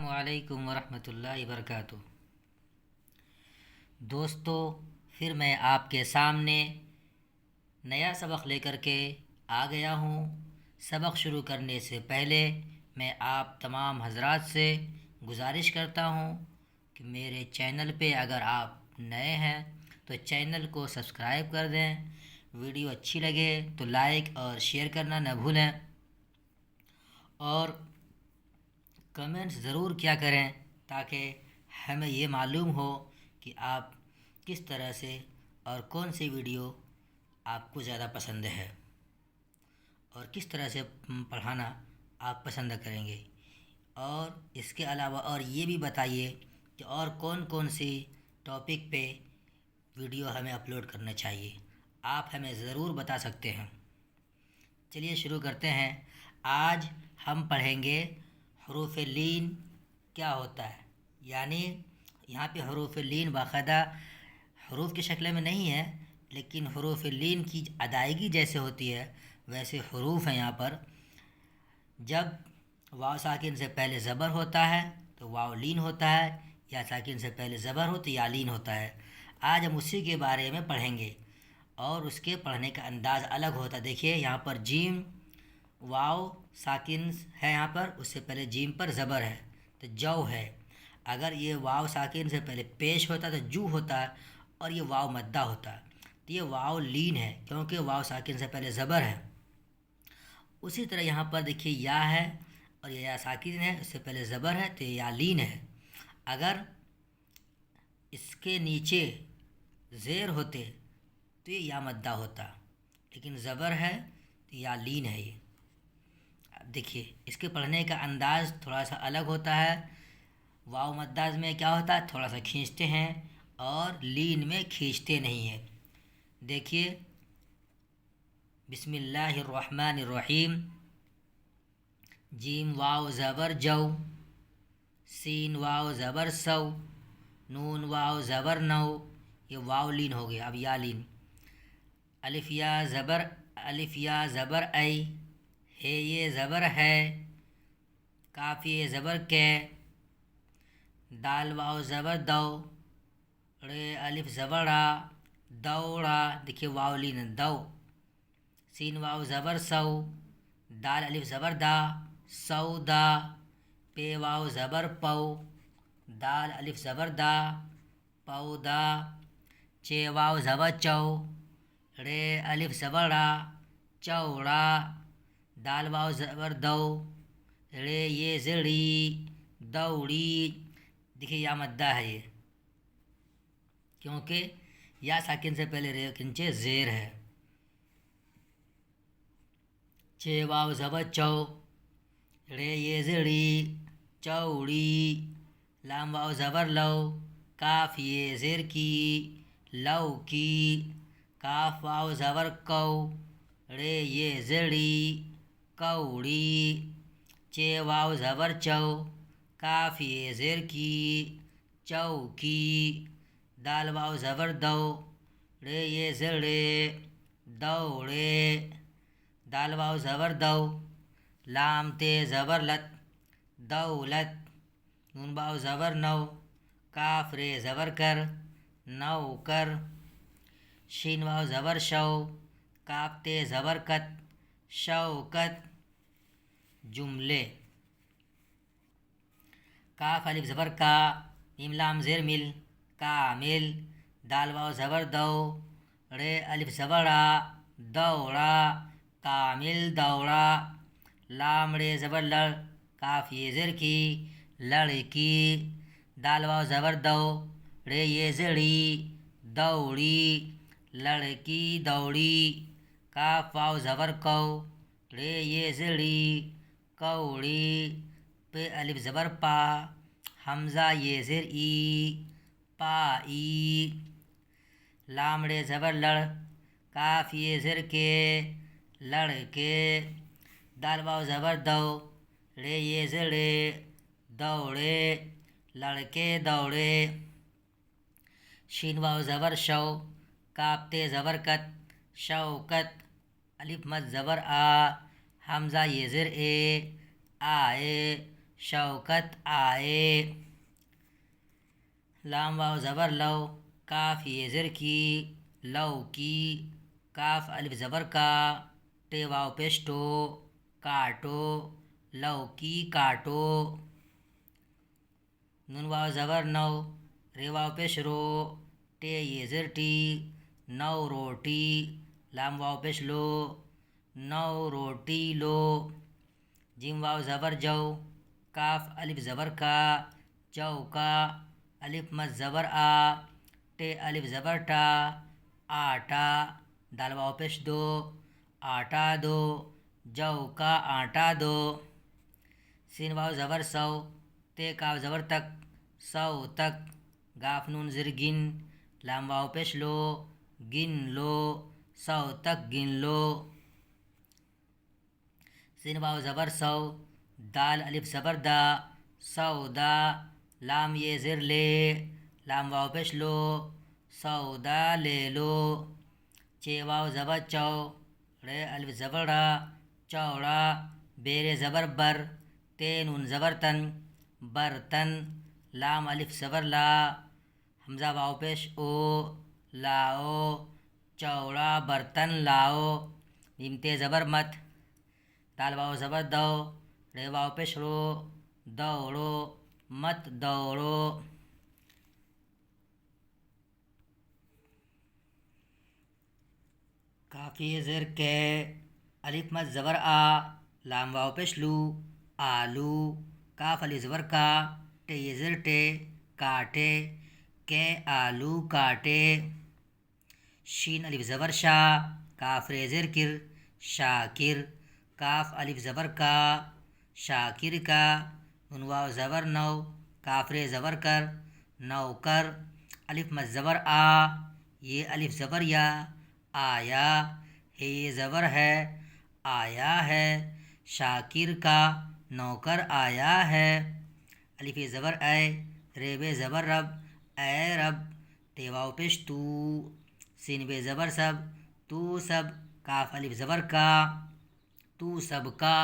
السلام علیکم ورحمۃ اللہ وبرکاتہ۔ دوستو، پھر میں آپ کے سامنے نیا سبق لے کر کے آ گیا ہوں۔ سبق شروع کرنے سے پہلے میں آپ تمام حضرات سے گزارش کرتا ہوں کہ میرے چینل پہ اگر آپ نئے ہیں تو چینل کو سبسکرائب کر دیں، ویڈیو اچھی لگے تو لائک اور شیئر کرنا نہ بھولیں، اور کمنٹس ضرور کیا کریں تاکہ ہمیں یہ معلوم ہو کہ آپ کس طرح سے اور کون سی ویڈیو آپ کو زیادہ پسند ہے اور کس طرح سے پڑھانا آپ پسند کریں گے۔ اور اس کے علاوہ اور یہ بھی بتائیے کہ اور کون کون سی ٹاپک پہ ویڈیو ہمیں اپلوڈ کرنا چاہیے، آپ ہمیں ضرور بتا سکتے ہیں۔ چلیے شروع کرتے ہیں۔ آج ہم پڑھیں گے حروف لین کیا ہوتا ہے، یعنی یہاں پہ حروف لین باقاعدہ حروف کی شکل میں نہیں ہے، لیکن حروف لین کی ادائیگی جیسے ہوتی ہے ویسے حروف ہیں۔ یہاں پر جب واو ساکن سے پہلے زبر ہوتا ہے تو واو لین ہوتا ہے، یا ساکن سے پہلے زبر ہو تو یا لین ہوتا ہے۔ آج ہم اسی کے بارے میں پڑھیں گے، اور اس کے پڑھنے کا انداز الگ ہوتا ہے۔ دیکھیے یہاں پر جیم واو ساکن ہے، یہاں پر اس سے پہلے جیم پر زبر ہے تو جو ہے۔ اگر یہ واو ساکن سے پہلے پیش ہوتا تو جو ہوتا ہے، اور یہ واو مدہ ہوتا ہے تو یہ واو لین ہے، کیونکہ واو ساکن سے پہلے زبر ہے۔ اسی طرح یہاں پر دیکھیے یا ہے، اور یہ یا ساکن ہے، اس سے پہلے زبر ہے تو یہ یا لین ہے۔ اگر اس کے نیچے زیر ہوتے تو یہ یا مدہ ہوتا، لیکن زبر ہے تو یا لین ہے۔ یہ اب دیکھیے اس کے پڑھنے کا انداز تھوڑا سا الگ ہوتا ہے۔ واو مدہ میں کیا ہوتا ہے، تھوڑا سا کھینچتے ہیں، اور لین میں کھینچتے نہیں ہیں۔ دیکھیے بسم اللہ الرحمن الرحیم۔ جیم واو زبر جو، سین واو زبر سو، نون واو زبر نو، یہ واو لین ہو گیا۔ اب یا لین۔ الف یا زبر ای، ہے یہ زبر ہے، کاف یہ زبر کے، دال واو زبر دو، رے الف زبر آ، دوڑا، دیکھیے واو لین دو۔ سین واو زبر سو، دال الف زبر دا، سودا، پے واو زبر پو، دال الف زبر دا، پودا، چے واو زبر چو، رے الف زبر آ، چوڑا، دال واو زبر دو، رے یہ زڑی، دوڑی۔ دیکھیے یا مدہ ہے یہ، کیونکہ یا ساکن سے پہلے رے کے نیچے زیر ہے۔ چے واو زبر چو، رے یہ زڑی، چوڑی، لام واو زبر لو، کاف یہ زیر کی، لو کی، کاف واو زبر کو، رے یہ زڑی، کوڑی، چے واو زبر چو، کاف یہ زیر کی، چوکی، دال واو زبر دو، رے یہ زڑے، دوڑے، دال واو زبر دو، لام تے زبر لت، دولت، نون واو زبر نو، کاف رے زبر کر، نو کر، شین واو زبر شو، کاف تے زبر کت، شوکت۔ جملے: کاف الف زبر کا، میم لام زیر مل، کامل، دال واو زبر دو، رے الف زبر آ، دوڑا، کامل دوڑا، لام رے زبر لڑ، کاف یہ زیر کی، لڑکی، دال واو زبر دو، رے یہ زڑی، دوڑی، لڑکی دوڑی، کاف واو زبر کو، رے یہ زڑی، کوڑی، پے الف زبر پا، حمزہ یہ زیر ای، پائی، لام رے زبر لڑ، کاف یہ زیر کے، لڑکے، دال واو زبر دو، رے یہ زڑے، دوڑے، لڑکے دوڑے، شین واو زبر شو، کاف تے زبر کت، شوکت، الف مد زبر آ، حمزہ یہ زیر اے، آئے، شوکت آئے. لام واو زبر لو، کاف یہ زر کی، لو کی، کاف الف زبر کا، ٹے واو پیش ٹو، کاٹو، لو کی کاٹو. نون واو زبر نو، رے واو پیش رو، ٹے یہ زر ٹی، نو روٹی، لام واو پیش لو، نو روٹی لو. جیم واو زبر جو، کاف الف زبر کا، جو کا، الف مد زبر آ، ٹے الف زبر ٹا، آٹا، دال واو پیش دو، آٹا دو، جو کا آٹا دو. سین واو زبر سو، تے کاف زبر تک، سو تک، گاف نون زر گن، لام واو پیش لو، گن لو، سو تک گن لو. سین واو زبر سو، دال الف زبر دا، سودا، لام یہ زر لے، لام واو پیش لو، سودا لے لو. چے واو زبر چو، رے الف زبر را، چوڑا، بیر زبر بر، تے نون زبر تن، برتن، لام الف زبر لا، حمزہ واو پیش او، لاؤ، چوڑا برتن لاؤ. میم تے زبر مت، دال واو زبر دو، رے واو پیش رو، دوڑو، مت دوڑو. کافی زر کے، الف مد زبر آ، لام واو پیش لو، آلو، کاف الف زبر کا، ٹے یہ زر ٹے، کاٹے، کے آلو کاٹے. شین الف زبر شا، کاف رے زر کر، شاکر، کاف الف زبر کا، شاکر کا. نون واو زبر نو، کاف رے زبر کر، نوکر، الف مد زبر آ، یہ الف زبر یا، آیا، ہے یہ زبر ہے، آیا ہے. شاکر کا نوکر آیا ہے. الف زبر اے، رے بے زبر رب، اے رب، تے واو پیش تو، سین بے زبر سب، تو سب، کاف الف زبر کا، تو سب کا.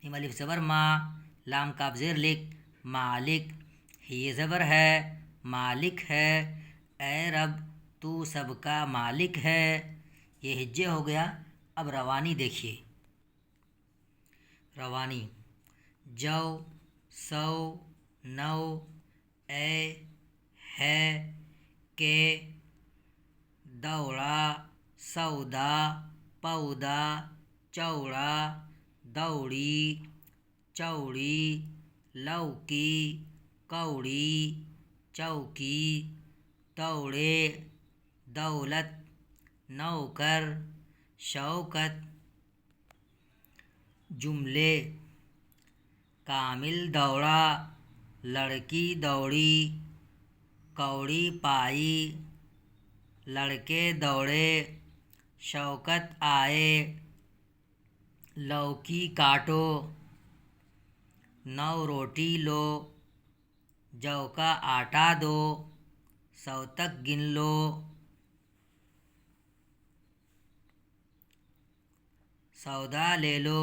میم الف زبر ما، لام کاف زیر لک، مالک، یہ زبر ہے، مالک ہے، اے رب تو سب کا مالک ہے. یہ ہجے ہو گیا. اب روانی دیکھیے. روانی: جو، سو، نو، اے، ہے، کے، دوڑا، سودا، پودا، چوڑا، دوڑی، چوڑی، لوکی، کوڑی، چوکی، دوڑے، دولت، نوکر، شوکت. جملے: کامل دوڑا، لڑکی دوڑی، کوڑی پائی، لڑکے دوڑے، شوکت آئے، لوکی کاٹو، نو روٹی لو، جو کا آٹا دو، سو تک گن لو. سودا لے لو،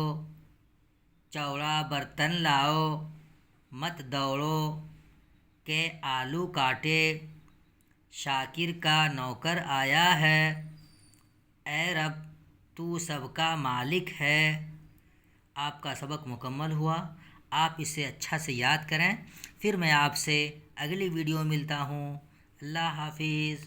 چوڑا برتن لاؤ، مت دوڑو، کے آلو کاٹے، شاکر کا نوکر آیا ہے، اے رب تو سب کا مالک ہے. آپ کا سبق مکمل ہوا. آپ اسے اچھا سے یاد کریں. پھر میں آپ سے اگلی ویڈیو ملتا ہوں. اللہ حافظ.